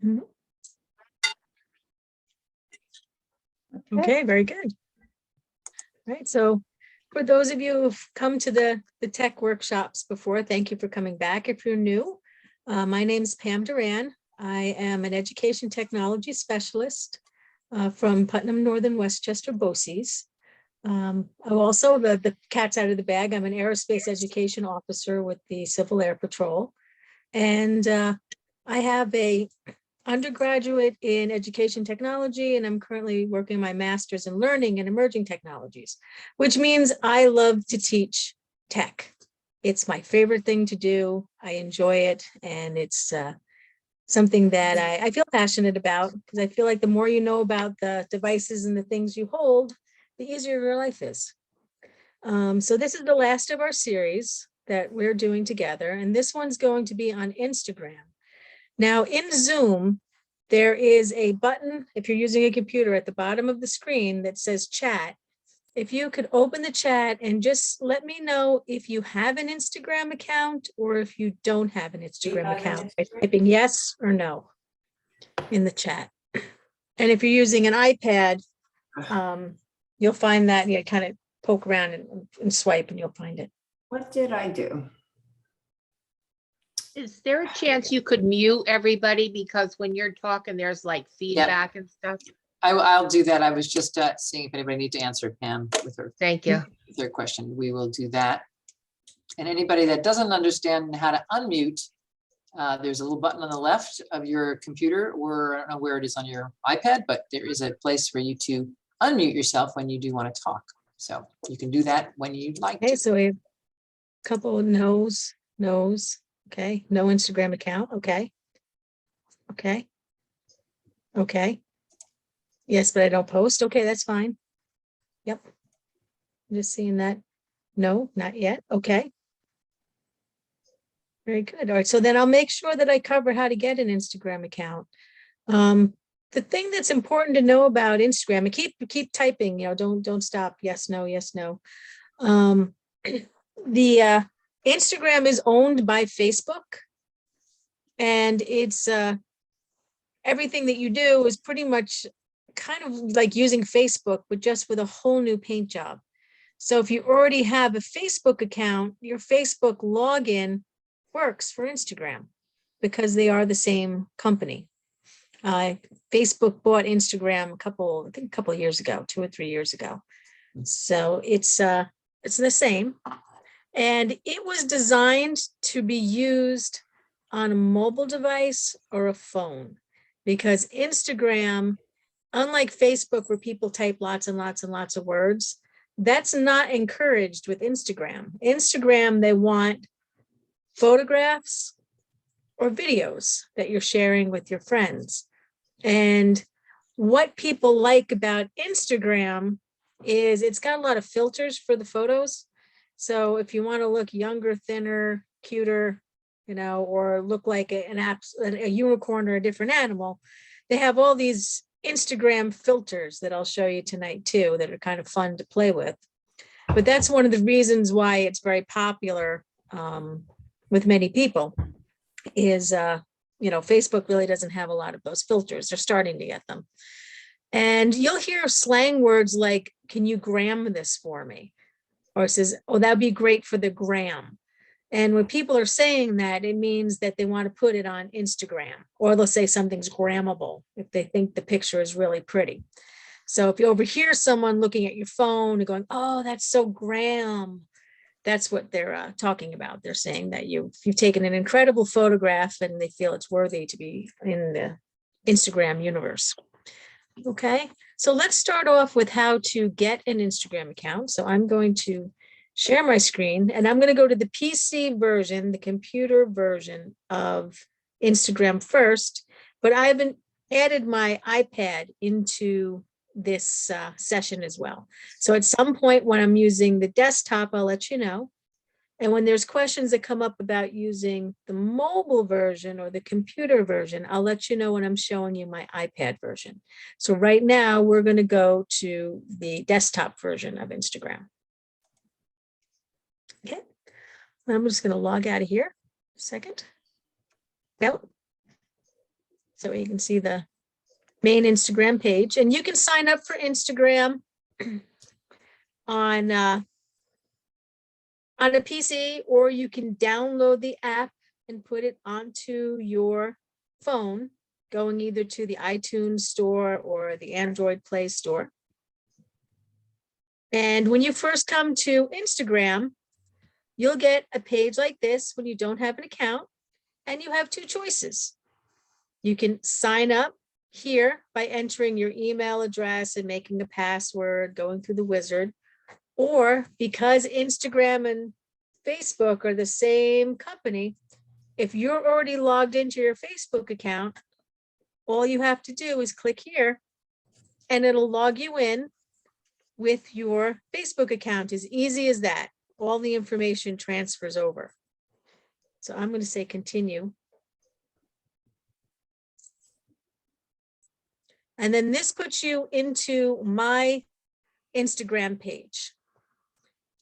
Mhm. Okay, very good. All right, so for those of you who've come to the tech workshops before, thank you for coming back. If you're new, my name is Pam Duran. I am an education technology specialist from Putnam Northern Westchester BOCES. I'm also, the cat's out of the bag, I'm an aerospace education officer with the Civil Air Patrol. And I have a undergraduate in education technology, and I'm currently working my master's in learning and emerging technologies, which means I love to teach tech. It's my favorite thing to do. I enjoy it, and it's something that I feel passionate about, because I feel like the more you know about the devices and the things you hold, the easier your life is. So this is the last of our series that we're doing together, and this one's going to be on Instagram. Now in Zoom, there is a button, if you're using a computer, at the bottom of the screen that says chat. If you could open the chat and just let me know if you have an Instagram account or if you don't have an Instagram account by typing yes or no in the chat. And if you're using an iPad, you'll find that, you kind of poke around and swipe and you'll find it. What did I do? Is there a chance you could mute everybody, because when you're talking, there's like feedback and stuff? I'll do that. I was just seeing if anybody need to answer Pam with her, Thank you. with their question. We will do that. And anybody that doesn't understand how to unmute, there's a little button on the left of your computer, or I don't know where it is on your iPad, but there is a place for you to unmute yourself when you do want to talk. So you can do that when you'd like Okay, to. so we have a couple of no's. Okay, no Instagram account. Okay. Yes, but I don't post. Okay, that's fine. Yep. I'm just seeing that. No, not yet. Okay. Very good. All right, so then I'll make sure that I cover how to get an Instagram account. The thing that's important to know about Instagram, and keep typing, don't stop. Yes, no, yes, no. The Instagram is owned by Facebook, and it's everything that you do is pretty much kind of like using Facebook, but just with a whole new paint job. So if you already have a Facebook account, your Facebook login works for Instagram because they are the same company. Facebook bought Instagram I think a couple of years ago, 2 or 3 years ago. So it's the same. And it was designed to be used on a mobile device or a phone, because Instagram, unlike Facebook, where people type lots and lots and lots of words, that's not encouraged with Instagram. Instagram, they want photographs or videos that you're sharing with your friends. And what people like about Instagram is it's got a lot of filters for the photos. So if you want to look younger, thinner, cuter, or look like a unicorn or a different animal, they have all these Instagram filters that I'll show you tonight too, that are kind of fun to play with. But that's one of the reasons why it's very popular with many people is, Facebook really doesn't have a lot of those filters. They're starting to get them. And you'll hear slang words like, can you gram this for me? Or it says, oh, that'd be great for the gram. And when people are saying that, it means that they want to put it on Instagram, or they'll say something's grammable if they think the picture is really pretty. So if you overhear someone looking at your phone and going, oh, that's so gram, that's what they're talking about. They're saying that you've taken an incredible photograph and they feel it's worthy to be in the Instagram universe. Okay, so let's start off with how to get an Instagram account. So I'm going to share my screen, and I'm going to go to the PC version, the computer version of Instagram first, but I haven't added my iPad into this session as well. So at some point when I'm using the desktop, I'll let you know. And when there's questions that come up about using the mobile version or the computer version, I'll let you know when I'm showing you my iPad version. So right now we're going to go to the desktop version of Instagram. Okay, I'm just going to log out of here a second. Well, So you can see the main Instagram page, and you can sign up for Instagram on a PC, or you can download the app and put it onto your phone, going either to the iTunes store or the Android Play Store. And when you first come to Instagram, you'll get a page like this when you don't have an account, and you have two choices. You can sign up here by entering your email address and making a password, going through the wizard, or because Instagram and Facebook are the same company, if you're already logged into your Facebook account, all you have to do is click here and it'll log you in with your Facebook account. As easy as that. All the information transfers over. So I'm going to say continue. And then this puts you into my Instagram page.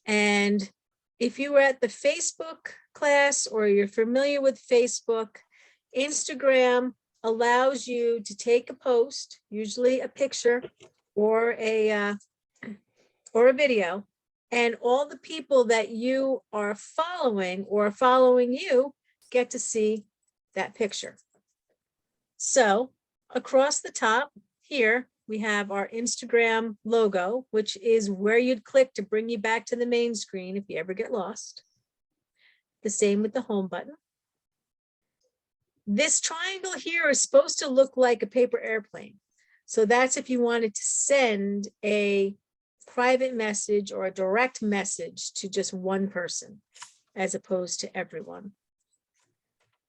And if you were at the Facebook class or you're familiar with Facebook, Instagram allows you to take a post, usually a picture or a video, and all the people that you are following or following you get to see that picture. So across the top here, we have our Instagram logo, which is where you'd click to bring you back to the main screen if you ever get lost. The same with the home button. This triangle here is supposed to look like a paper airplane. So that's if you wanted to send a private message or a direct message to just one person, as opposed to everyone.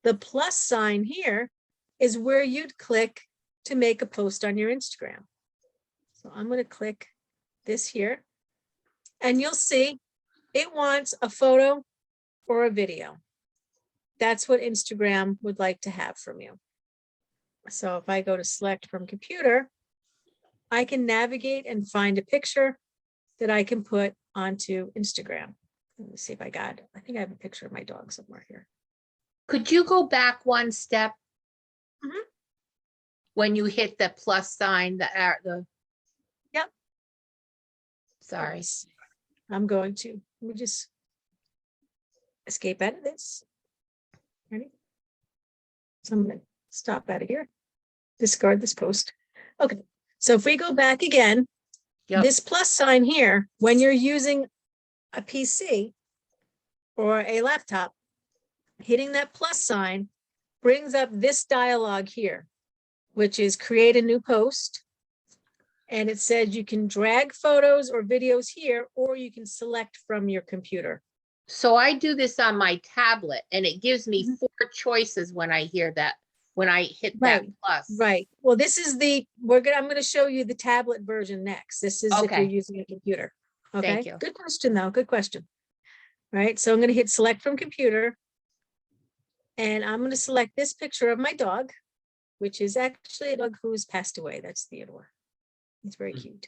The plus sign here is where you'd click to make a post on your Instagram. So I'm going to click this here, and you'll see it wants a photo or a video. That's what Instagram would like to have from you. So if I go to select from computer, I can navigate and find a picture that I can put onto Instagram. Let me see if I got it. I think I have a picture of my dog somewhere here. Could you go back one step? Mhm. When you hit the plus sign, the. Yep. Sorry. Yes. I'm going to, let me just escape out of this. Ready? So I'm going to stop out of here. Discard this post. Okay. So if we go back again, Yep. this plus sign here, when you're using a PC or a laptop, hitting that plus sign brings up this dialog here, which is create a new post. And it says you can drag photos or videos here, or you can select from your computer. So I do this on my tablet and it gives me Mhm. 4 choices when I hear that, when I hit that Right, plus. Right. Well, this is I'm going to show you the tablet version next. This is if Okay. you're using a computer. Okay. Thank you. Good question though. Good question. All right. So I'm going to hit select from computer. And I'm going to select this picture of my dog, which is actually a dog who's passed away. That's Theodore. He's very cute.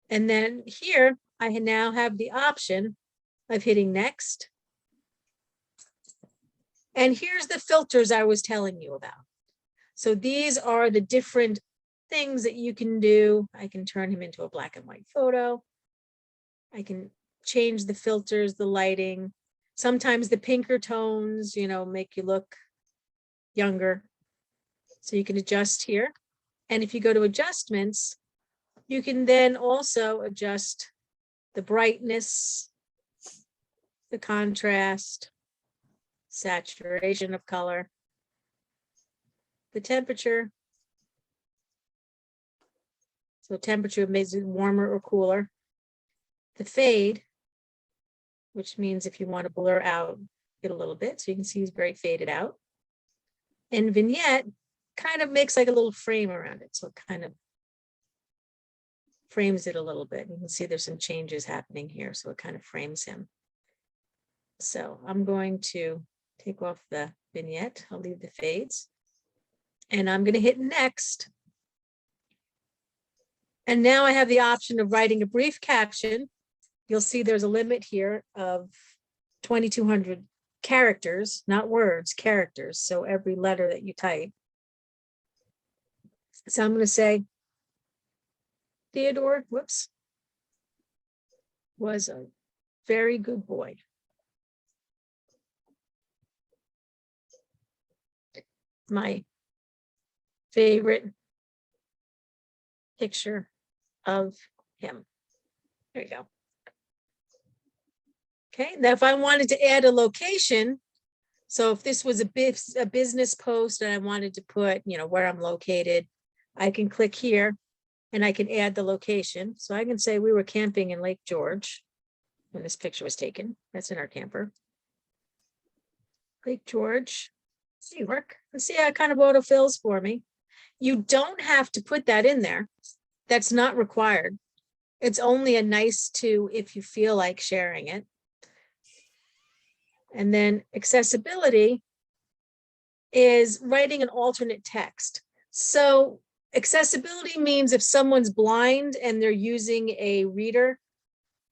And then here I now have the option of hitting next. And here's the filters I was telling you about. So these are the different things that you can do. I can turn him into a black and white photo. I can change the filters, the lighting. Sometimes the pinker tones, make you look younger. So you can adjust here. And if you go to adjustments, you can then also adjust the brightness, the contrast, saturation of color, the temperature. So temperature makes it warmer or cooler. The fade, which means if you want to blur out it a little bit, so you can see he's very faded out. And vignette kind of makes like a little frame around it. So it kind of frames it a little bit. You can see there's some changes happening here. So it kind of frames him. So I'm going to take off the vignette. I'll leave the fades. And I'm going to hit next. And now I have the option of writing a brief caption. You'll see there's a limit here of 2,200 characters, not words, characters. So every letter that you type So I'm going to say Theodore, whoops, was a very good boy. My favorite picture of him. There you go. Okay, now if I wanted to add a location, so if this was a business post and I wanted to put, you know, where I'm located, I can click here and I can add the location. So I can say we were camping in Lake George when this picture was taken. That's in our camper. Lake George, see work. Let's see how it kind of autofills for me. You don't have to put that in there. That's not required. It's only a nice to if you feel like sharing it. And then accessibility is writing an alternate text. So accessibility means if someone's blind and they're using a reader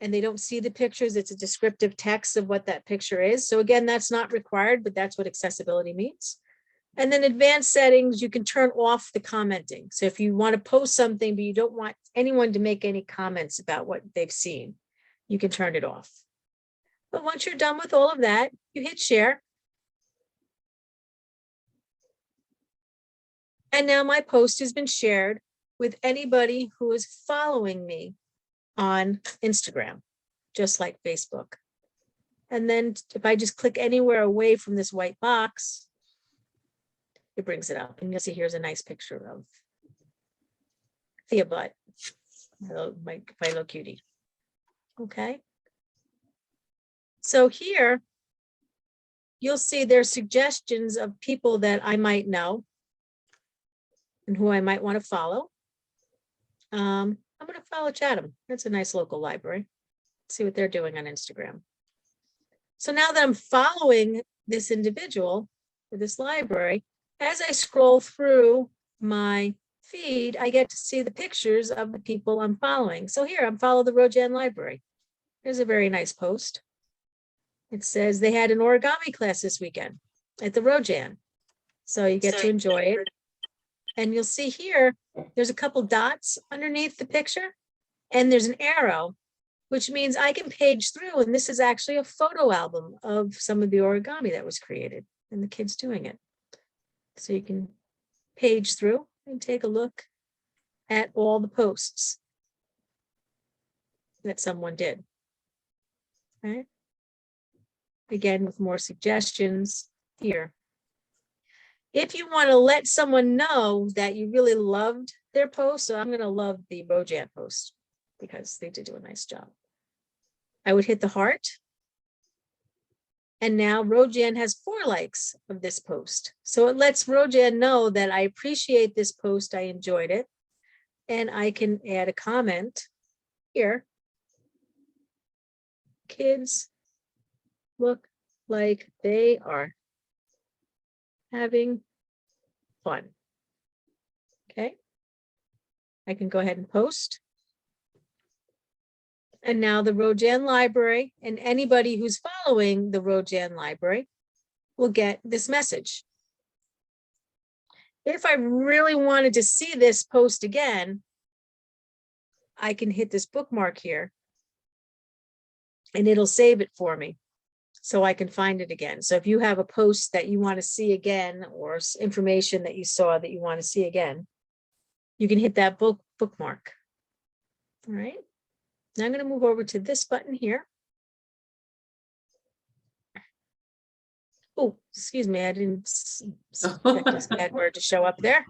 and they don't see the pictures, it's a descriptive text of what that picture is. So again, that's not required, but that's what accessibility means. And then advanced settings, you can turn off the commenting. So if you want to post something, but you don't want anyone to make any comments about what they've seen, you can turn it off. But once you're done with all of that, you hit share. And now my post has been shared with anybody who is following me on Instagram, just like Facebook. And then if I just click anywhere away from this white box, it brings it up. And you'll see here's a nice picture of Thea Butt, my little cutie. Okay. So here, you'll see there's suggestions of people that I might know and who I might want to follow. I'm going to follow Chatham. That's a nice local library. See what they're doing on Instagram. So now that I'm following this individual or this library, as I scroll through my feed, I get to see the pictures of the people I'm following. So here, I'm following the Rojan Library. There's a very nice post. It says they had an origami class this weekend at the Rojan. So you get to enjoy it. And you'll see here, there's a couple dots underneath the picture and there's an arrow, which means I can page through. And this is actually a photo album of some of the origami that was created and the kids doing it. So you can page through and take a look at all the posts that someone did. Okay. Again, with more suggestions here. If you want to let someone know that you really loved their post, so I'm going to love the Rojan post because they did do a nice job. I would hit the heart. And now Rojan has 4 likes of this post. So it lets Rojan know that I appreciate this post. I enjoyed it. And I can add a comment here. Kids look like they are having fun. Okay. I can go ahead and post. And now the Rojan Library and anybody who's following the Rojan Library will get this message. If I really wanted to see this post again, I can hit this bookmark here and it'll save it for me so I can find it again. So if you have a post that you want to see again or information that you saw that you want to see again, you can hit that bookmark. All right. Now I'm going to move over to this button here. Oh, excuse me. I didn't expect this bad word to show up there.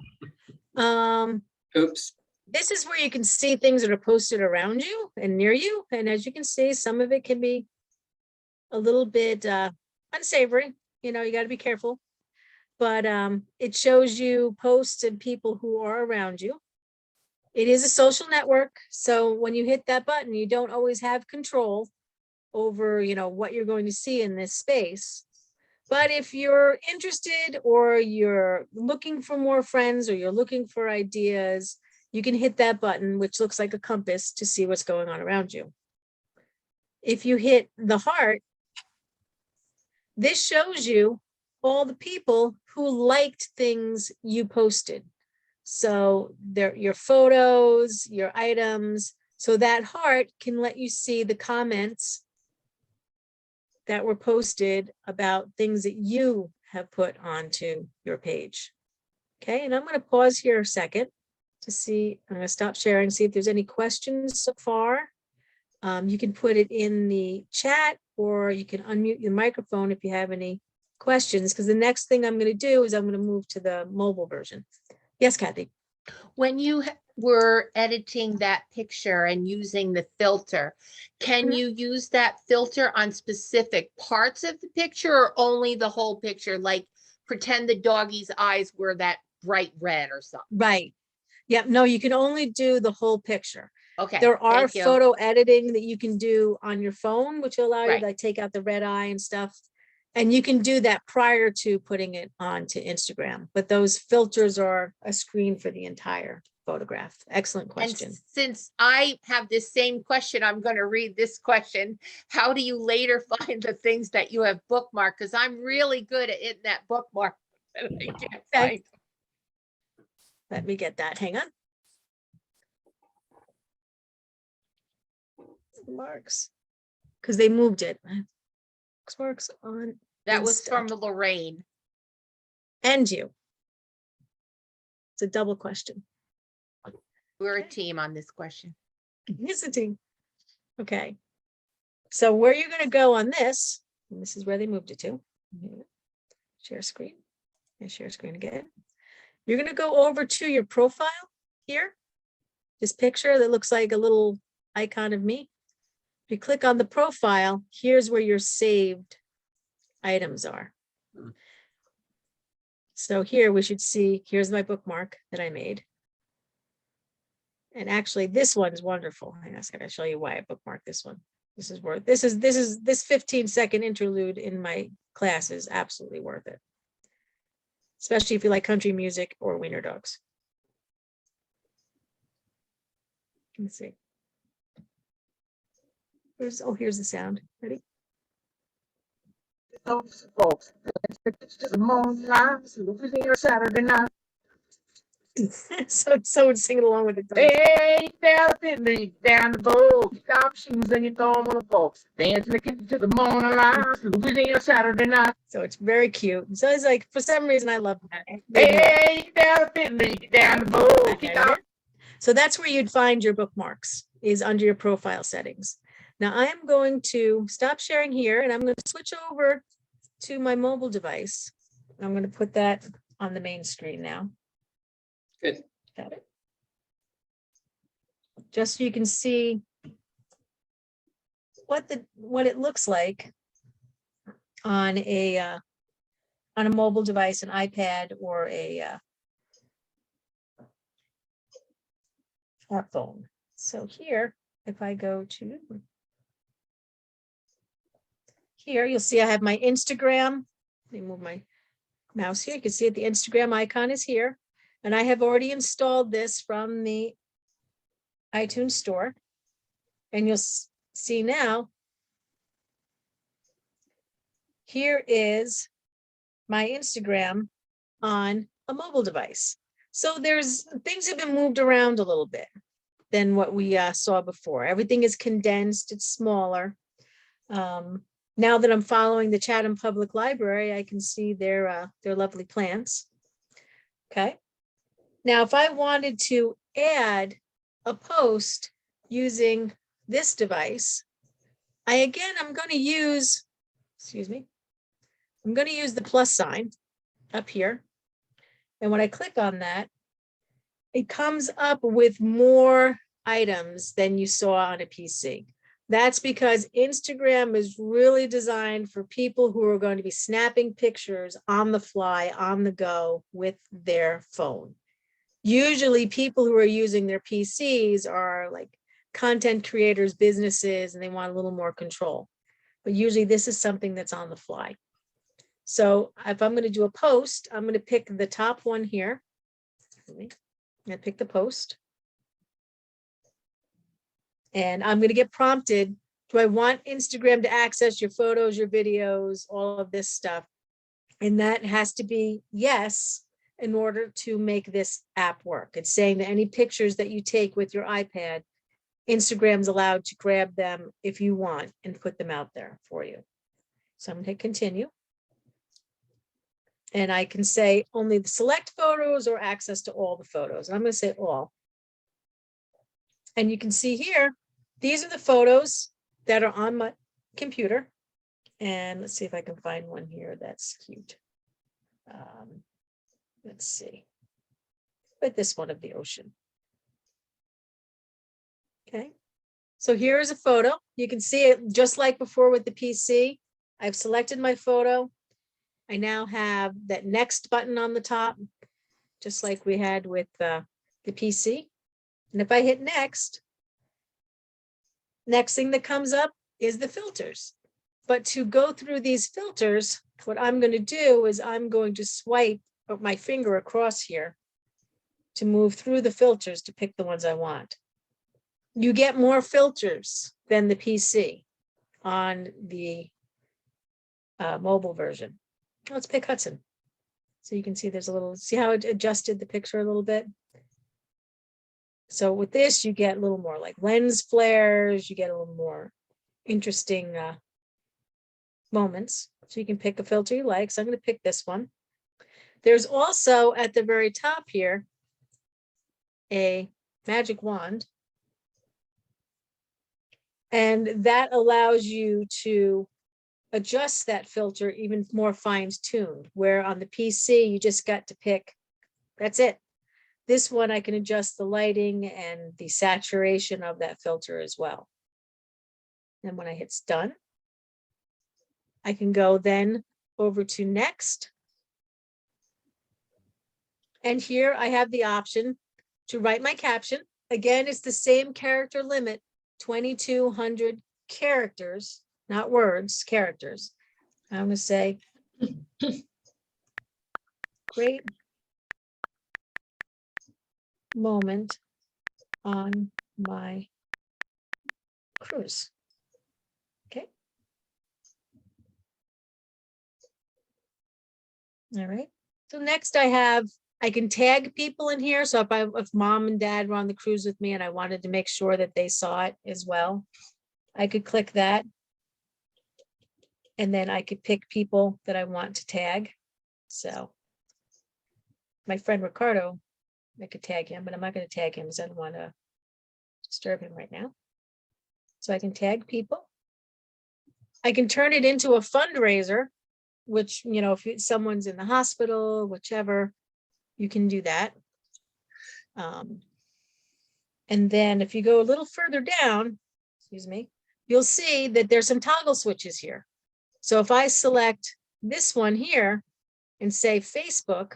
Oops. This is where you can see things that are posted around you and near you. And as you can see, some of it can be a little bit unsavory. You know, you got to be careful. But it shows you posts and people who are around you. It is a social network. So when you hit that button, you don't always have control over, you know, what you're going to see in this space. But if you're interested or you're looking for more friends or you're looking for ideas, you can hit that button, which looks like a compass, to see what's going on around you. If you hit the heart, this shows you all the people who liked things you posted. So your photos, your items, so that heart can let you see the comments that were posted about things that you have put onto your page. Okay, and I'm going to pause here a second to see, I'm going to stop sharing, see if there's any questions so far. You can put it in the chat, or you can unmute your microphone if you have any questions, because the next thing I'm going to do is I'm going to move to the mobile version. Yes, Kathy. When you were editing that picture and using the filter, can Mhm. you use that filter on specific parts of the picture or only the whole picture? Like pretend the doggy's eyes were that bright red or something. Right. Yep. No, you can only do the whole picture. Okay, There are thank you. photo editing that you can do on your phone, which will allow you Right. to like take out the red eye and stuff. And you can do that prior to putting it onto Instagram. But those filters are a screen for the entire photograph. Excellent And question. since I have this same question, I'm going to read this question. How do you later find the things that you have bookmarked? Because I'm really good at hitting that bookmark. And I can't Okay. find. Let me get that. Hang on. Marks. Because they moved it. Marks on That was Insta. from Lorraine. And you. It's a double question. We're a Okay. team on this question. Visiting. Okay. So where you're going to go on this, and this is where they moved it to. Share screen. And share screen again. You're going to go over to your profile here. This picture that looks like a little icon of me. If you click on the profile, here's where your saved items are. So here we should see, here's my bookmark that I made. And actually this one's wonderful. I guess I gotta show you why I bookmarked this one. This is worth, this 15-second interlude in my class is absolutely worth it. Especially if you like country music or wiener dogs. Let's see. Here's the sound. Ready? Folks, it's just a morning line, so we're here Saturday night. So someone singing along with it. Hey, down the league, down the bowl, kick off shoes and you throw them on the floor. Dance in the kitchen to the morning line, so we're here Saturday night. So it's very cute. So it's like, for some reason, I love that. Hey, down the league, down the bowl, kick off. So that's where you'd find your bookmarks, is under your profile settings. Now I am going to stop sharing here and I'm going to switch over to my mobile device. I'm going to put that on the main screen now. Good. Got it. Just so you can see what it looks like on a mobile device, an iPad or a phone. So here, if I go to here, you'll see I have my Instagram. Let me move my mouse here. You can see it, the Instagram icon is here. And I have already installed this from the iTunes store. And you'll see now, here is my Instagram on a mobile device. So things have been moved around a little bit than what we saw before. Everything is condensed, it's smaller. Now that I'm following the Chatham Public Library, I can see their lovely plants. Okay. Now, if I wanted to add a post using this device, I'm going to use, I'm going to use the plus sign up here. And when I click on that, it comes up with more items than you saw on a PC. That's because Instagram is really designed for people who are going to be snapping pictures on the fly, on the go with their phone. Usually people who are using their PCs are like content creators, businesses, and they want a little more control. But usually this is something that's on the fly. So if I'm going to do a post, I'm going to pick the top one here. I pick the post. And I'm going to get prompted. Do I want Instagram to access your photos, your videos, all of this stuff? And that has to be yes, in order to make this app work. It's saying that any pictures that you take with your iPad, Instagram's allowed to grab them if you want and put them out there for you. So I'm going to hit continue. And I can say only the select photos or access to all the photos. I'm going to say all. And you can see here, these are the photos that are on my computer. And let's see if I can find one here that's cute. Let's see. But this one of the ocean. Okay. So here is a photo. You can see it just like before with the PC. I've selected my photo. I now have that next button on the top, just like we had with the PC. And if I hit next thing that comes up is the filters. But to go through these filters, what I'm going to do is I'm going to swipe my finger across here to move through the filters to pick the ones I want. You get more filters than the PC on the mobile version. Let's pick Hudson. So you can see there's a little, see how it adjusted the picture a little bit? So with this, you get a little more like lens flares, you get a little more interesting moments. So you can pick a filter you like. So I'm going to pick this one. There's also at the very top here, a magic wand. And that allows you to adjust that filter even more fine-tuned, where on the PC, you just got to pick, that's it. This one, I can adjust the lighting and the saturation of that filter as well. And when I hit done, I can go then over to next. And here I have the option to write my caption. Again, it's the same character limit, 2,200 characters, not words, characters. I'm going to say, great moment on my cruise. Okay. All right. So next I can tag people in here. So if mom and dad were on the cruise with me and I wanted to make sure that they saw it as well, I could click that. And then I could pick people that I want to tag. So my friend Ricardo, I could tag him, but I'm not going to tag him because I don't want to disturb him right now. So I can tag people. I can turn it into a fundraiser, which, you know, if someone's in the hospital, whichever, you can do that. And then if you go a little further down, excuse me, you'll see that there's some toggle switches here. So if I select this one here and say Facebook,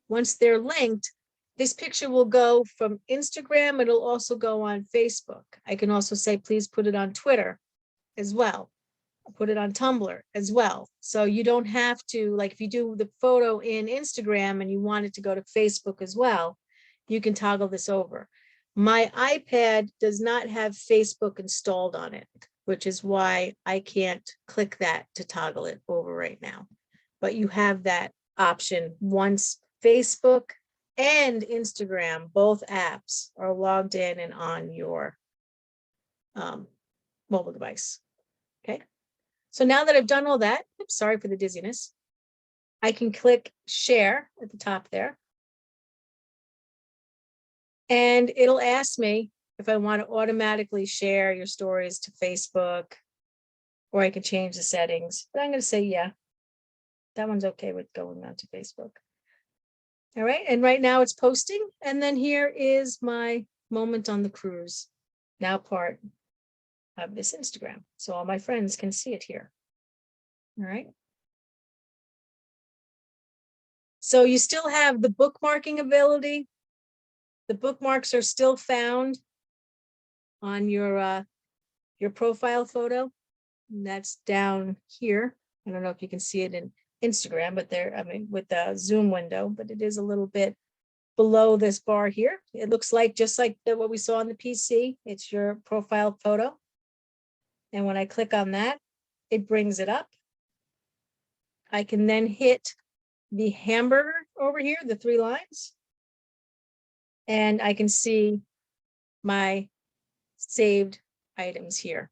once they're linked, this picture will go from Instagram. It'll also go on Facebook. I can also say, please put it on Twitter as well. I'll put it on Tumblr as well. So you don't have to, like if you do the photo in Instagram and you want it to go to Facebook as well, you can toggle this over. My iPad does not have Facebook installed on it, which is why I can't click that to toggle it over right now. But you have that option once Facebook and Instagram, both apps, are logged in and on your mobile device. Okay. So now that I've done all that, I'm sorry for the dizziness, I can click share at the top there. And it'll ask me if I want to automatically share your stories to Facebook, or I can change the settings, but I'm going to say, yeah, that one's okay with going on to Facebook. All right. And right now it's posting. And then here is my moment on the cruise, now part of this Instagram. So all my friends can see it here. All right. So you still have the bookmarking ability. The bookmarks are still found on your profile photo. And that's down here. I don't know if you can see it in Instagram, but there, I mean, with the zoom window, but it is a little bit below this bar here. It looks like just like what we saw on the PC. It's your profile photo. And when I click on that, it brings it up. I can then hit the hamburger over here, the 3 lines. And I can see my saved items here.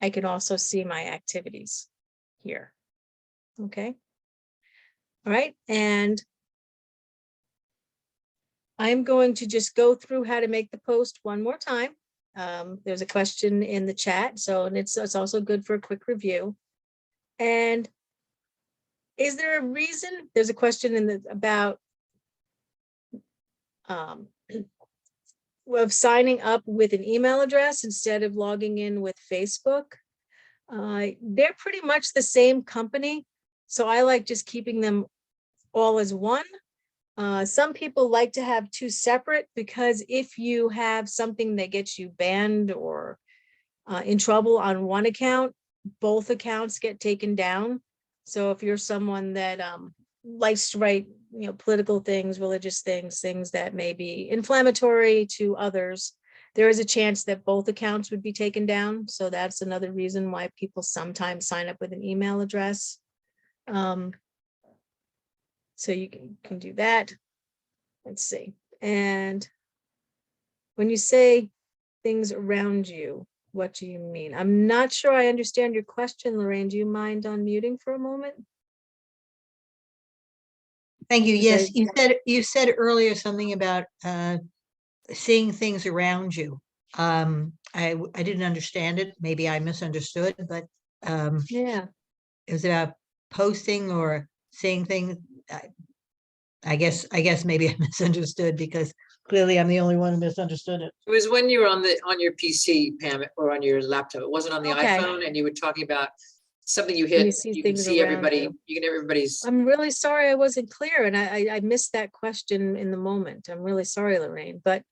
I can also see my activities here. Okay. All right. And I'm going to just go through how to make the post one more time. There's a question in the chat, so and it's also good for a quick review. And is there a reason? There's a question in the about of signing up with an email address instead of logging in with Facebook. They're pretty much the same company, so I like just keeping them all as one. Some people like to have 2 separate, because if you have something that gets you banned or in trouble on one account, both accounts get taken down. So if you're someone that likes to write, political things, religious things, things that may be inflammatory to others, there is a chance that both accounts would be taken down. So that's another reason why people sometimes sign up with an email address. So you can do that. Let's see. And when you say things around you, what do you mean? I'm not sure I understand your question, Lorraine. Do you mind unmuting for a moment? Thank you. Is Yes, that- you said earlier something about seeing things around you. I didn't understand it. Maybe I misunderstood, but Yeah. it was about posting or seeing things. I guess maybe I misunderstood, because clearly I'm the only one who misunderstood it. It was when you were on your PC, Pam, or on your laptop. It wasn't on the Okay. iPhone, and you were talking about something you When you hit, see you can things see around everybody, you. you can everybody's. I'm really sorry I wasn't clear, and I missed that question in the moment. I'm really sorry, Lorraine, but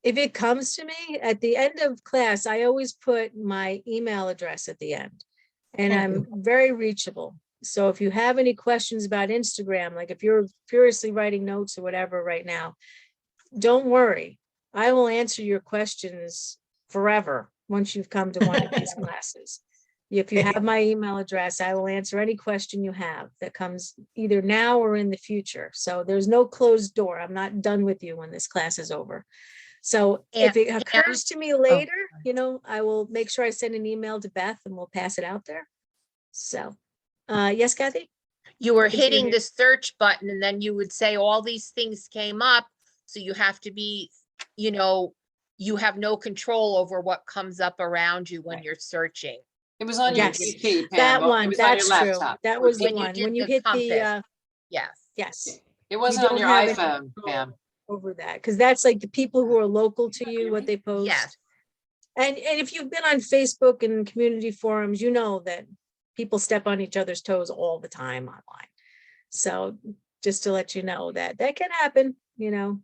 if it comes to me at the end of class, I always put my email address at the end, and Thank I'm very reachable. So if you have any questions about Instagram, like if you're furiously writing notes or whatever right now, don't worry. I will answer your questions forever once you've come to one of these classes. If you have my email address, I will answer any question you have that comes either now or in the future. So there's no closed door. I'm not done with you when this class is over. So if it occurs to me later, I will make sure I send an email to Beth and we'll pass it out there. So, yes, Kathy? You were I can see your hitting hand. the search button and then you would say all these things came up. So you have to be, you have no control over what comes up around you when you're searching. It was on your Yes, PC, Pam. that but one, it was on your that's true. laptop. That was the When you one. did When you the hit compass. the, Yes. yes, It wasn't on don't your have any iPhone, control Pam. over that, because that's like the people who are local to you, what they post. Yes. And if you've been on Facebook and community forums, you know that people step on each other's toes all the time online. So just to let you know that can happen, I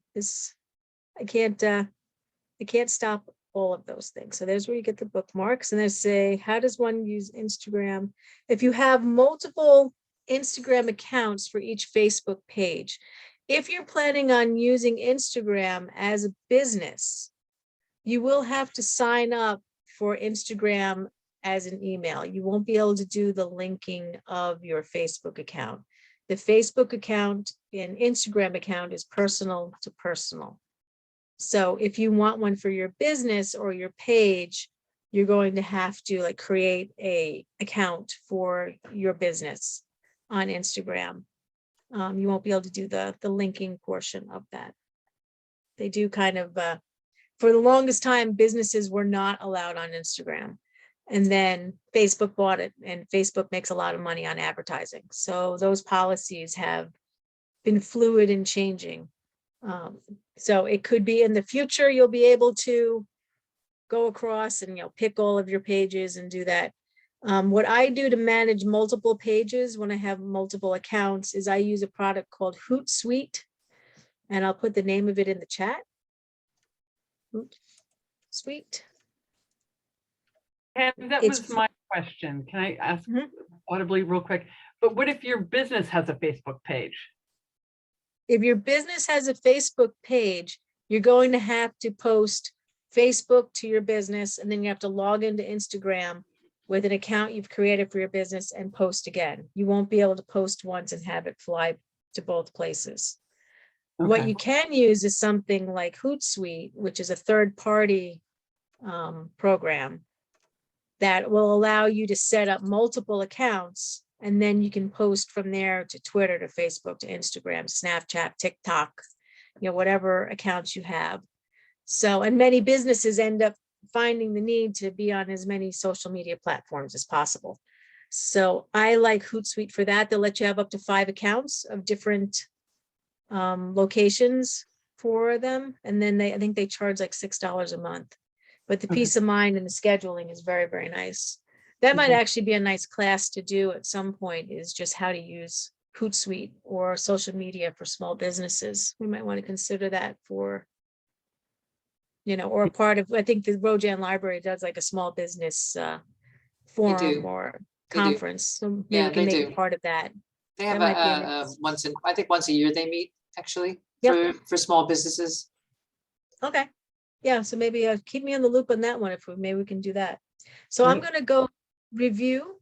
can't stop all of those things. So there's where you get the bookmarks, and they say, how does one use Instagram? If you have multiple Instagram accounts for each Facebook page, if you're planning on using Instagram as a business, you will have to sign up for Instagram as an email. You won't be able to do the linking of your Facebook account. The Facebook account and Instagram account is personal to personal. So if you want one for your business or your page, you're going to have to create a account for your business on Instagram. You won't be able to do the linking portion of that. They do kind of, for the longest time, businesses were not allowed on Instagram. And then Facebook bought it, and Facebook makes a lot of money on advertising. So those policies have been fluid and changing. So it could be in the future, you'll be able to go across and, pick all of your pages and do that. What I do to manage multiple pages when I have multiple accounts is I use a product called Hootsuite, and I'll put the name of it in the chat. Hootsuite. And that It's- was my question. Can I ask Mhm. audibly real quick? But what if your business has a Facebook page? If your business has a Facebook page, you're going to have to post Facebook to your business, and then you have to log into Instagram with an account you've created for your business and post again. You won't be able to post once and have it fly to both places. What Okay. you can use is something like Hootsuite, which is a third-party program that will allow you to set up multiple accounts, and then you can post from there to Twitter, to Facebook, to Instagram, Snapchat, TikTok, whatever accounts you have. So, and many businesses end up finding the need to be on as many social media platforms as possible. So I like Hootsuite for that. They'll let you have up to 5 accounts of different locations for them. And then I think they charge like $6 a month. But the Okay. peace of mind and the scheduling is very, very nice. That might Mhm. actually be a nice class to do at some point, is just how to use Hootsuite or social media for small businesses. We might want to consider that for, or a part of, I think the Rojan Library does like a small business forum do. or They do. conference. So maybe Yeah, we can they make it do. part of that. They have That might be a I think once a year they meet, actually, Yep. for small businesses. Okay. Yeah, so maybe keep me in the loop on that one, if maybe we can do that. So I'm Great. gonna go review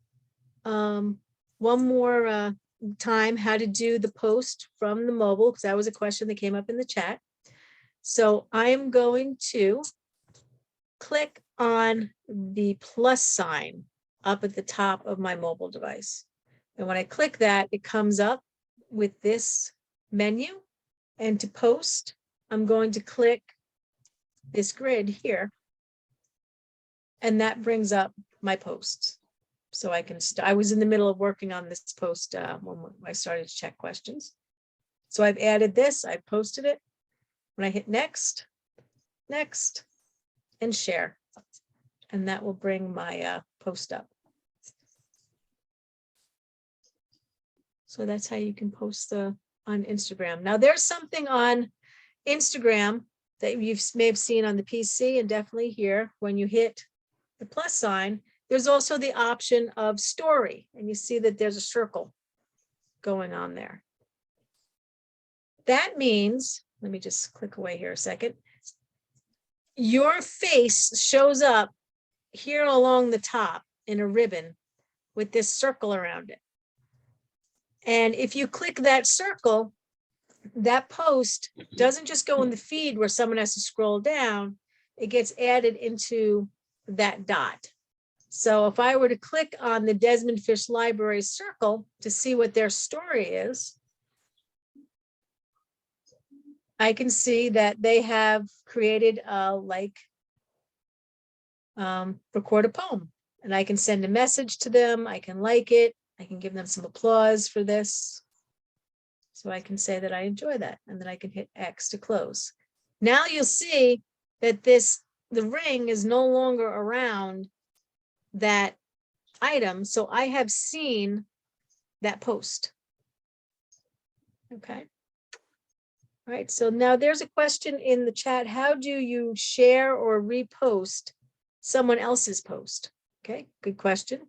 one more time how to do the post from the mobile, because that was a question that came up in the chat. So I am going to click on the plus sign up at the top of my mobile device. And when I click that, it comes up with this menu. And to post, I'm going to click this grid here. And that brings up my posts. So I can, I was in the middle of working on this post when I started to check questions. So I've added this, I posted it. When I hit next, and share, and that will bring my post up. So that's how you can post on Instagram. Now there's something on Instagram that you may have seen on the PC, and definitely here when you hit the plus sign, there's also the option of story, and you see that there's a circle going on there. That means, let me just click away here a second. Your face shows up here along the top in a ribbon with this circle around it. And if you click that circle, that post doesn't just go in the feed where someone has to scroll down, it gets added into that dot. So if I were to click on the Desmond Fish Library circle to see what their story is, I can see that they have created record a poem, and I can send a message to them. I can like it. I can give them some applause for this. So I can say that I enjoy that, and then I can hit X to close. Now you'll see that the ring is no longer around that item. So I have seen that post. Okay. All right, so now there's a question in the chat. How do you share or repost someone else's post? Okay, good question.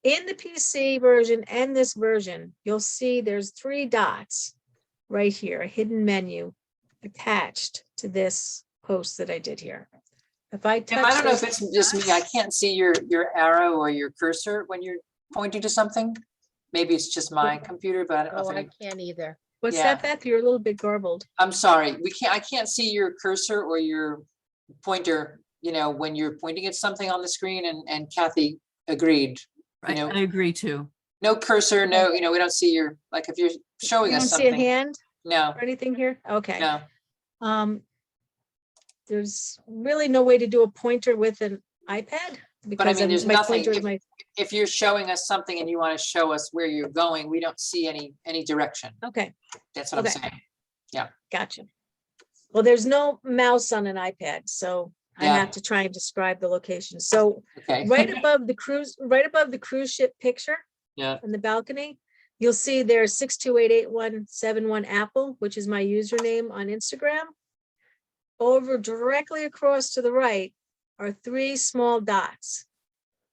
In the PC version and this version, you'll see there's 3 dots right here, a hidden menu attached to this post that I did here. If I touch I don't know if those it's just me, I dots- can't see your arrow or your cursor when you're pointing to something. Maybe it's just my computer, but I don't know Oh, if I any, can't either. What's yeah. that, Beth? You're a little bit garbled. I'm sorry, I can't see your cursor or your pointer, when you're pointing at something on the screen, and Kathy agreed. I agree too. No cursor, no, we don't see your, like, if you're showing You us don't see a something. hand No, or anything here? Okay. no, There's really no way to do a pointer with an iPad because mean, there's my nothing. pointer is my, if you're showing us something and you want to show us where you're going, we don't see any direction. okay, That's what I'm Okay. saying. gotcha. Well, there's no mouse on an iPad, so I Yeah. have to try and describe the location. So Okay. right above the cruise ship picture Yeah. in the balcony, you'll see there's 6288171 Apple, which is my username on Instagram. Over directly across to the right are 3 small dots.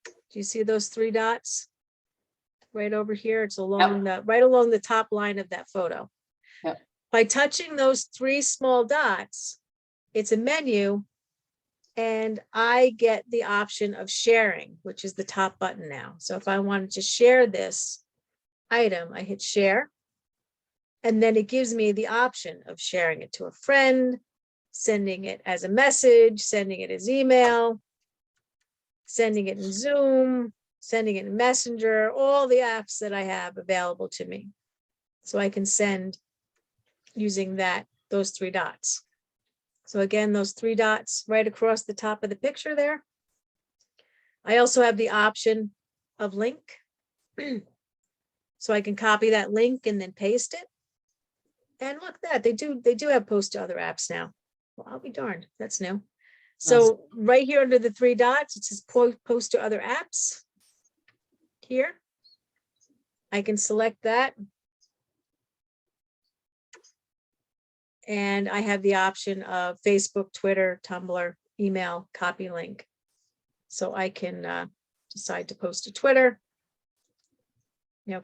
Do you see those 3 dots? Right over here, it's along right along the top line of that photo. Yep. By touching those 3 small dots, it's a menu, and I get the option of sharing, which is the top button now. So if I wanted to share this item, I hit share. And then it gives me the option of sharing it to a friend, sending it as a message, sending it as email, sending it in Zoom, sending it in Messenger, all the apps that I have available to me. So I can send using those 3 dots. So again, those 3 dots right across the top of the picture there. I also have the option of link. So I can copy that link and then paste it. And look at that, they do have post to other apps now. Well, I'll be darned, that's new. So right here under the 3 dots, it says post to other apps. Here, I can select that. And I have the option of Facebook, Twitter, Tumblr, email, copy link. So I can decide to post to Twitter. You know,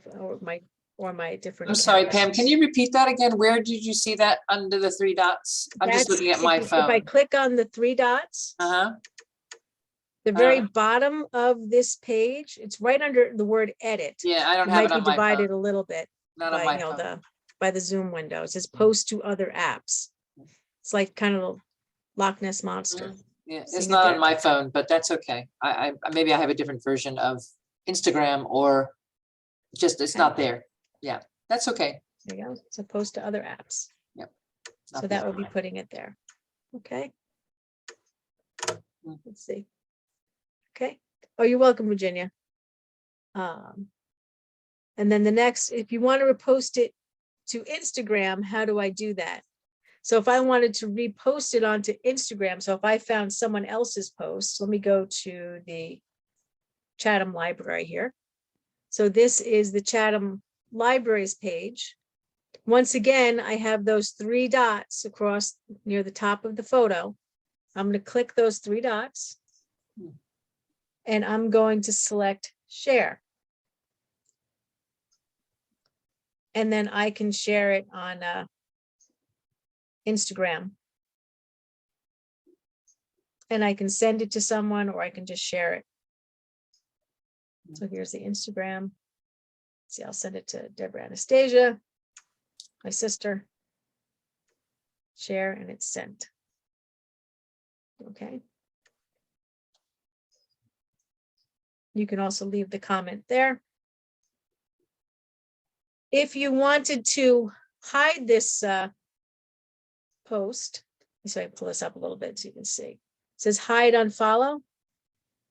or my different. I'm sorry, accounts. Pam, can you repeat that again? Where did you see that under the 3 dots? I'm just That's- looking at my if I phone. click on the 3 dots, Uh-huh. the very Uh. bottom of this page, it's right under the word edit. Yeah, I don't It have might it be on my divided phone. a little bit Not by, on my you know, phone. by the Zoom window. It says post to other apps. It's like kind of a Loch Ness monster. Yeah, it's Seeing it not on there. my phone, but that's okay. I maybe I have a different version of Instagram or just, it's Okay. not there. Yeah, that's okay. There you go. So post to other apps. It's not So there that on will be mine. putting it there. Okay. Mm. Let's see. Okay. Oh, you're welcome, Virginia. And then the next, if you want to repost it to Instagram, how do I do that? So if I wanted to repost it onto Instagram, so if I found someone else's post, let me go to the Chatham Library here. So this is the Chatham Libraries page. Once again, I have those 3 dots across near the top of the photo. I'm going to click those 3 dots. And I'm going to select share. And then I can share it on Instagram. And I can send it to someone or I can just share it. So here's the Instagram. See, I'll send it to Deborah Anastasia, my sister. Share and it's sent. Okay. You can also leave the comment there. If you wanted to hide this post, so I pull this up a little bit so you can see. It says hide unfollow.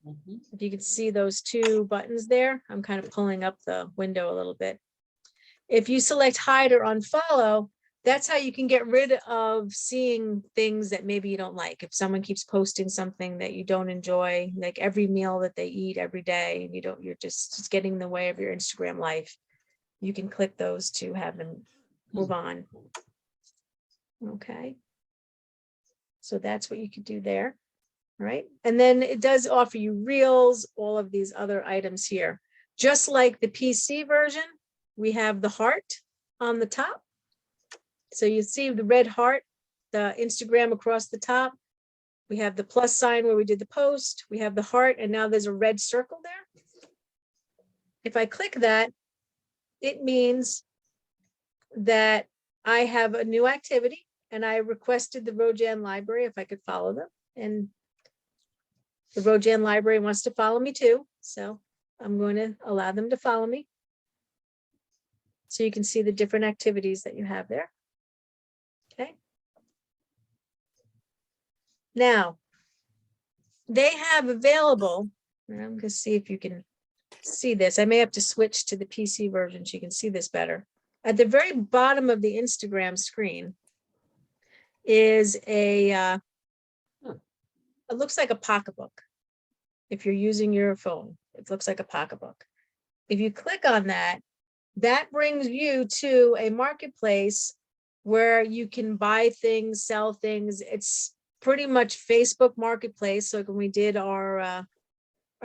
Mhm. If you can see those 2 buttons there, I'm kind of pulling up the window a little bit. If you select hide or unfollow, that's how you can get rid of seeing things that maybe you don't like. If someone keeps posting something that you don't enjoy, like every meal that they eat every day, and you're just it's getting in the way of your Instagram life, you can click those to have them move on. Okay. So that's what you could do there. Right. And then it does offer you reels, all of these other items here. Just like the PC version, we have the heart on the top. So you see the red heart, the Instagram across the top. We have the plus sign where we did the post. We have the heart, and now there's a red circle there. If I click that, it means that I have a new activity and I requested the Rojan Library if I could follow them. And the Rojan Library wants to follow me too. So I'm going to allow them to follow me. So you can see the different activities that you have there. Okay. Now, they have available, and I'm going to see if you can see this. I may have to switch to the PC version so you can see this better. At the very bottom of the Instagram screen is it looks like a pocketbook. If you're using your phone, it looks like a pocketbook. If you click on that, that brings you to a marketplace where you can buy things, sell things. It's pretty much Facebook Marketplace. So when we did our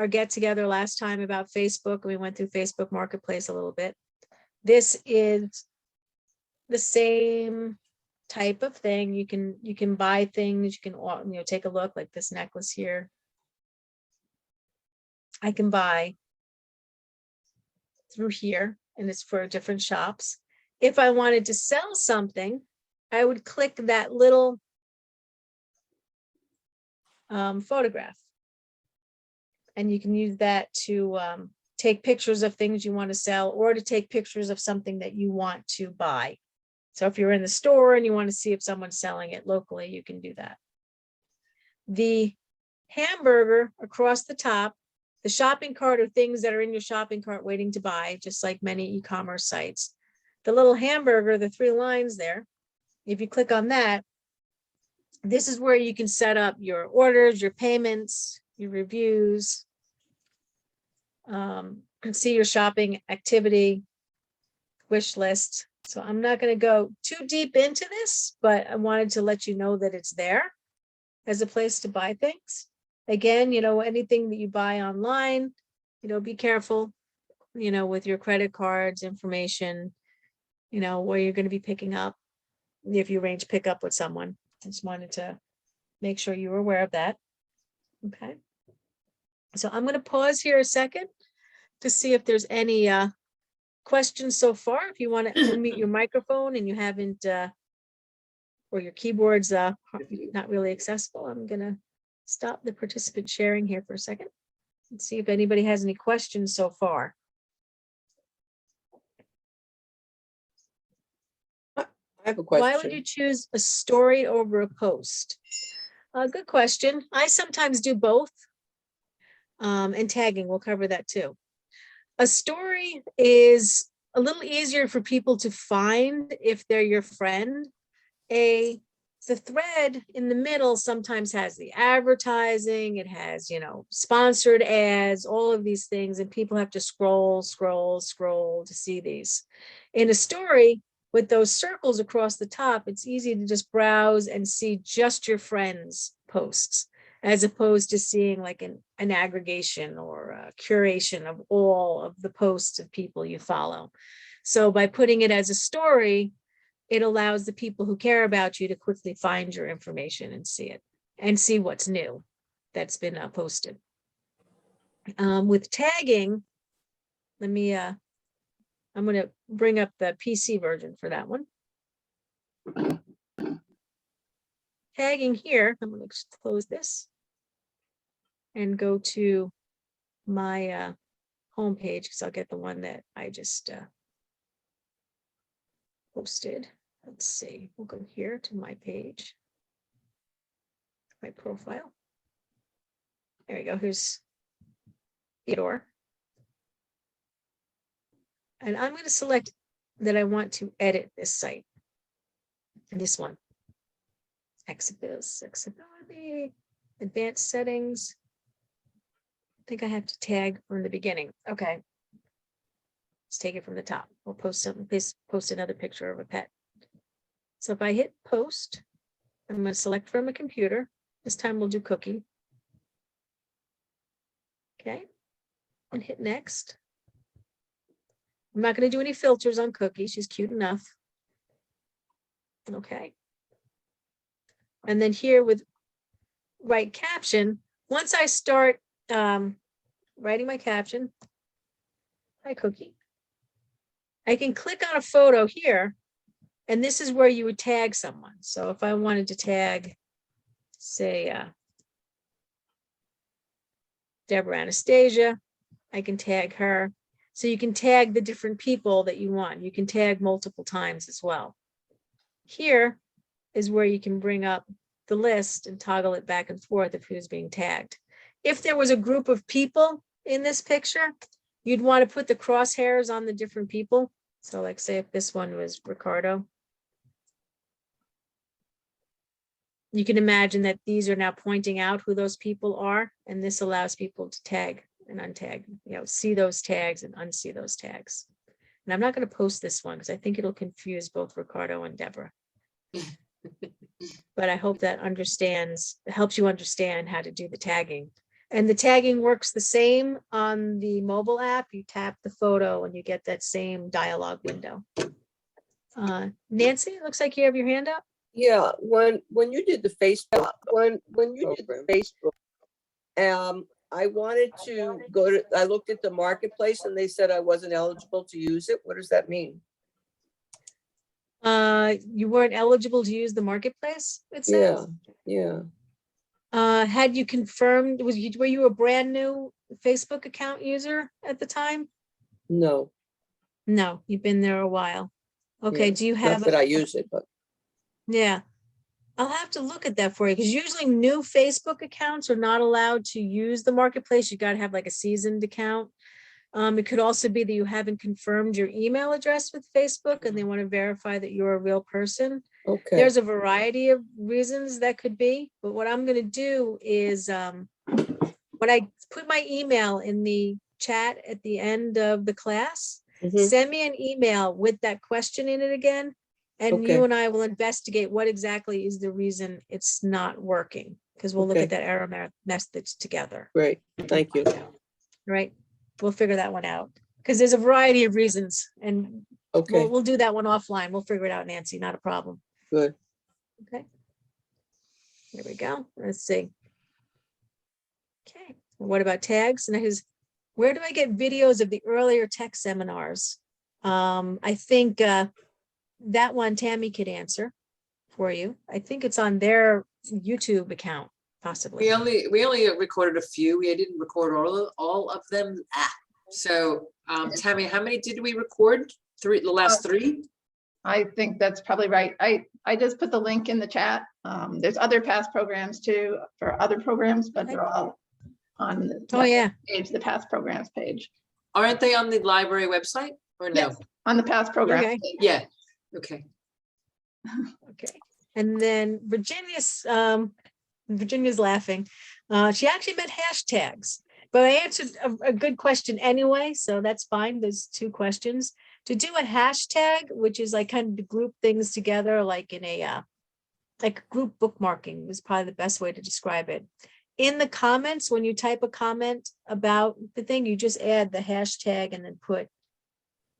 get together last time about Facebook, we went through Facebook Marketplace a little bit. This is the same type of thing. You can buy things. You can take a look, like this necklace here. I can buy through here, and it's for different shops. If I wanted to sell something, I would click that little photograph. And you can use that to take pictures of things you want to sell or to take pictures of something that you want to buy. So if you're in the store and you want to see if someone's selling it locally, you can do that. The hamburger across the top, the shopping cart are things that are in your shopping cart waiting to buy, just like many e-commerce sites. The little hamburger, the 3 lines there, if you click on that, this is where you can set up your orders, your payments, your reviews, see your shopping activity, wish list. So I'm not going to go too deep into this, but I wanted to let you know that it's there as a place to buy things. Again, anything that you buy online, be careful, with your credit cards, information, where you're going to be picking up if you arrange pickup with someone. I just wanted to make sure you were aware of that. Okay. So I'm going to pause here a second to see if there's any questions so far. If you want to unmute your microphone and you haven't, or your keyboard's not really accessible, I'm going to stop the participant sharing here for a second and see if anybody has any questions so far. I have a question. Why would you choose a story over a post? Good question. I sometimes do both. And tagging, we'll cover that too. A story is a little easier for people to find if they're your friend. The thread in the middle sometimes has the advertising, it has, sponsored ads, all of these things, and people have to scroll to see these. In a story, with those circles across the top, it's easy to just browse and see just your friends' posts, as opposed to seeing like an aggregation or a curation of all of the posts of people you follow. So by putting it as a story, it allows the people who care about you to quickly find your information and see it and see what's new that's been posted. With tagging, I'm going to bring up the PC version for that one. Tagging here, I'm going to close this and go to my home page because I'll get the one that I just posted. Let's see, we'll go here to my page, my profile. There we go. Here's Theodore. And I'm going to select that I want to edit this site. This one. Accessibility, advanced settings. I think I have to tag from the beginning. Okay. Let's take it from the top. We'll post something, post another picture of a pet. So if I hit post, I'm going to select from a computer. This time we'll do cookie. Okay. And hit next. I'm not going to do any filters on Cookie. She's cute enough. Okay. And then here with write caption, once I start writing my caption, hi Cookie, I can click on a photo here, and this is where you would tag someone. So if I wanted to tag, say, Deborah Anastasia, I can tag her. So you can tag the different people that you want. You can tag multiple times as well. Here is where you can bring up the list and toggle it back and forth of who's being tagged. If there was a group of people in this picture, you'd want to put the crosshairs on the different people. So like say if this one was Ricardo, you can imagine that these are now pointing out who those people are, and this allows people to tag and untag, see those tags and unsee those tags. And I'm not going to post this one because I think it'll confuse both Ricardo and Deborah. But I hope that helps you understand how to do the tagging. And the tagging works the same on the mobile app. You tap the photo and you get that same dialog window. Nancy, it looks like you have your hand up. Yeah, when you did the Facebook, I wanted to I looked at the marketplace and they said I wasn't eligible to use it. What does that mean? You weren't eligible to use the marketplace, it Yeah, says? yeah. Had you confirmed, were you a brand new Facebook account user at the time? No, No, you've been there a while. Okay, yeah. do you Not have, that I use it, but yeah. I'll have to look at that for you, because usually new Facebook accounts are not allowed to use the marketplace. You gotta have like a seasoned account. It could also be that you haven't confirmed your email address with Facebook and they want to verify that you're a real person. okay, There's a variety of reasons that could be, but what I'm gonna do is, when I put my email in the chat at the end of the class, mhm, send me an email with that question in it again. And you Okay. and I will investigate what exactly is the reason it's not working, because we'll look Okay. at that error message together, great, thank you. right? We'll figure that one out, because there's a variety of reasons, and Okay, we'll do that one offline. We'll figure it out, Nancy, not a problem. good. Okay. Here we go. Let's see. Okay, what about tags? And his, where do I get videos of the earlier tech seminars? I think that one Tammy could answer for you. I think it's on their YouTube account, possibly. We only recorded a few. We didn't record all of them. So, Tammy, how many did we record? The last 3? I think that's probably right. I just put the link in the chat. There's other past programs too for other programs, but they're all on Oh, yeah. page, the past programs page. Aren't they on the library website or no? Yes, on the past programs. Okay. page. Yeah, okay. Okay. And then Virginia's laughing. She actually meant hashtags, but I answered a good question anyway, so that's fine. There's 2 questions. To do a hashtag, which is like kind of to group things together, like in a like group bookmarking is probably the best way to describe it. In the comments, when you type a comment about the thing, you just add the hashtag and then put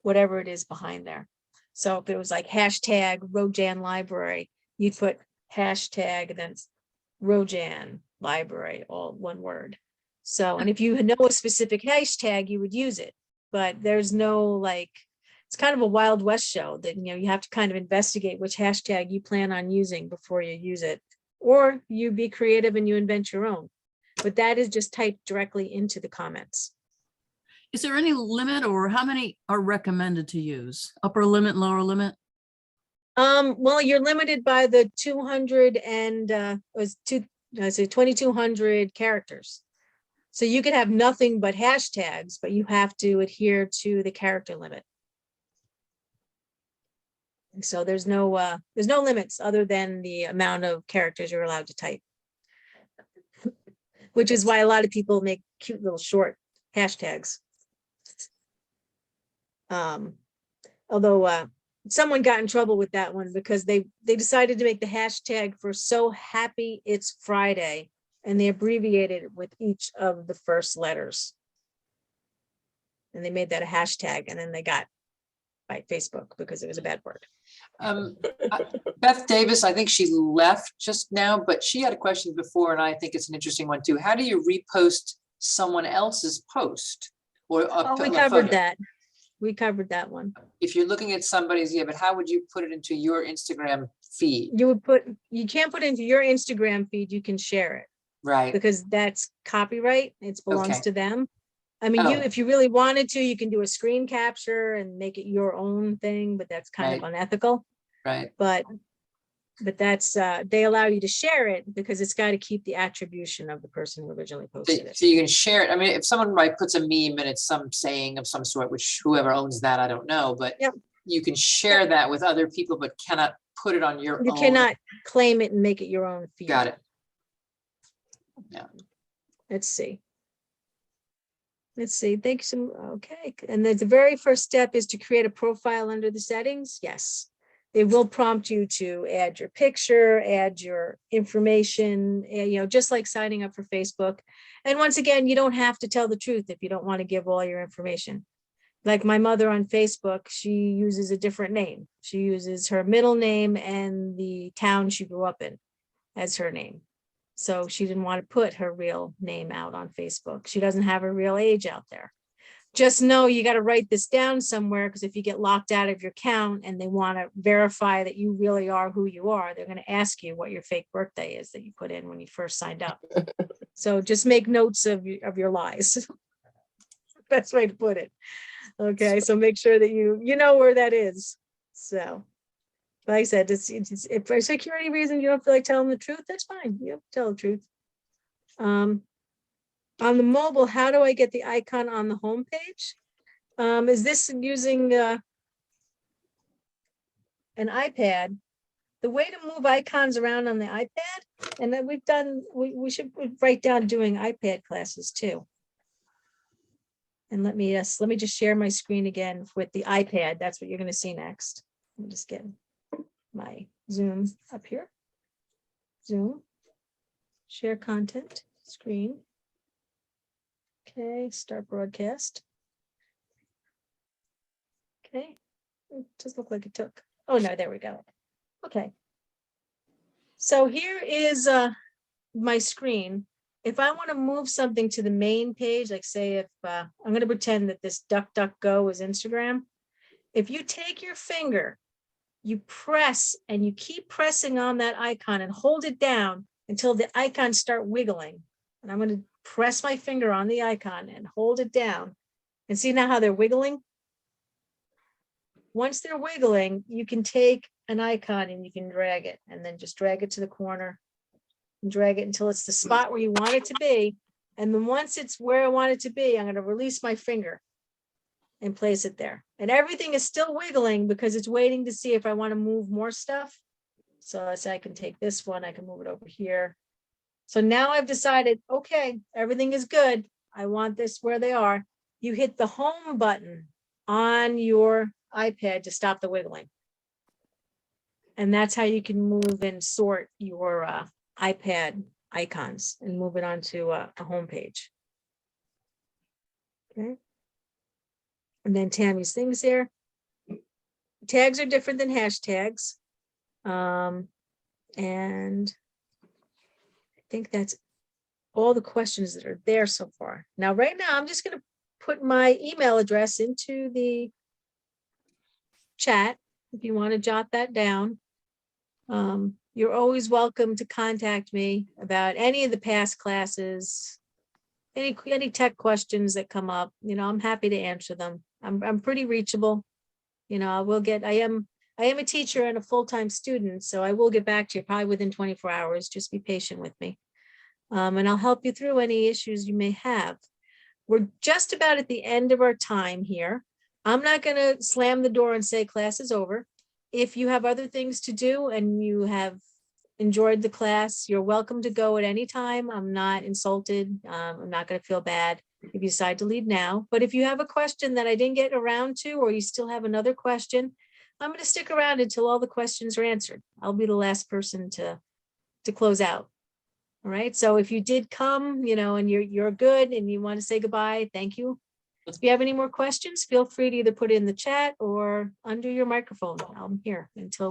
whatever it is behind there. So if it was like hashtag Rojan Library, you'd put hashtag, then Rojan Library, all one word. So, and if you know a specific hashtag, you would use it, but there's no like, it's kind of a Wild West show that, you have to kind of investigate which hashtag you plan on using before you use it, or you be creative and you invent your own. But that is just typed directly into the comments. Is there any limit or how many are recommended to use? Upper limit, lower limit? Well, you're limited by the 200 and was 2,200 characters. So you could have nothing but hashtags, but you have to adhere to the character limit. So there's no limits other than the amount of characters you're allowed to type. Which is why a lot of people make cute little short hashtags. Although someone got in trouble with that one because they decided to make the hashtag for "So Happy It's Friday," and they abbreviated it with each of the first letters. And they made that a hashtag, and then they got by Facebook because it was a bad word. Beth Davis, I think she left just now, but she had a question before, and I think it's an interesting one too. How do you repost someone else's post? Or Oh, we a covered photo? that. We covered that one. If you're looking at somebody's, yeah, but how would you put it into your Instagram feed? You can't put it into your Instagram feed, you can share it Right, because that's copyright. It belongs Okay. to them. I mean, Oh. if you really wanted to, you can do a screen capture and make it your own thing, but that's kind of Right. unethical. right. But that's, they allow you to share it because it's got to keep the attribution of the person who originally posted it. So you can share it. I mean, if someone puts a meme and it's some saying of some sort, which whoever owns that, I don't know, but Yep. you can share that with other people, but cannot put it on your You own. cannot claim it and make it your own feed. Got it. Let's see. Let's see, thanks. Okay, and then the very first step is to create a profile under the settings. Yes. It will prompt you to add your picture, add your information, just like signing up for Facebook. And once again, you don't have to tell the truth if you don't want to give all your information. Like my mother on Facebook, she uses a different name. She uses her middle name and the town she grew up in as her name. So she didn't want to put her real name out on Facebook. She doesn't have her real age out there. just know you got to write this down somewhere, because if you get locked out of your account and they want to verify that you really are who you are, they're going to ask you what your fake birthday is that you put in when you first signed up. So just make notes of your lies. Best way to put it. Okay, so make sure that you know where that is. So, like I said, it's if for security reasons you don't feel like telling the truth, that's fine. You don't tell the truth. On the mobile, how do I get the icon on the home page? Is this using an iPad? The way to move icons around on the iPad, and then we should write down doing iPad classes too. And let me just share my screen again with the iPad. That's what you're going to see next. Let me just get my Zoom up here. Zoom, share content, screen. Okay, start broadcast. Okay, it does look like it took. Oh no, there we go. Okay. So here is my screen. If I want to move something to the main page, like say if I'm going to pretend that this DuckDuckGo is Instagram. If you take your finger, you press and you keep pressing on that icon and hold it down until the icons start wiggling. And I'm going to press my finger on the icon and hold it down. And see now how they're wiggling? Once they're wiggling, you can take an icon and you can drag it, and then just drag it to the corner and drag it until it's the spot where you want it to be. And then once it's where I want it to be, I'm going to release my finger and place it there. And everything is still wiggling because it's waiting to see if I want to move more stuff. So I say I can take this one, I can move it over here. So now I've decided, okay, everything is good. I want this where they are. You hit the home button on your iPad to stop the wiggling. And that's how you can move and sort your iPad icons and move it onto a home page. Okay. And then Tammy's things there. Tags are different than hashtags. And I think that's all the questions that are there so far. Now, right now, I'm just going to put my email address into the chat if you want to jot that down. You're always welcome to contact me about any of the past classes, any tech questions that come up. You know, I'm happy to answer them. I'm pretty reachable. You know, I am a teacher and a full-time student, so I will get back to you probably within 24 hours. Just be patient with me. And I'll help you through any issues you may have. We're just about at the end of our time here. I'm not going to slam the door and say class is over. If you have other things to do and you have enjoyed the class, you're welcome to go at any time. I'm not insulted. I'm not going to feel bad if you decide to leave now. But if you have a question that I didn't get around to, or you still have another question, I'm going to stick around until all the questions are answered. I'll be the last person to close out. All right. So if you did come, you know, and you're good and you want to say goodbye, thank you. If you have any more questions, feel free to either put it in the chat or under your microphone. I'm here until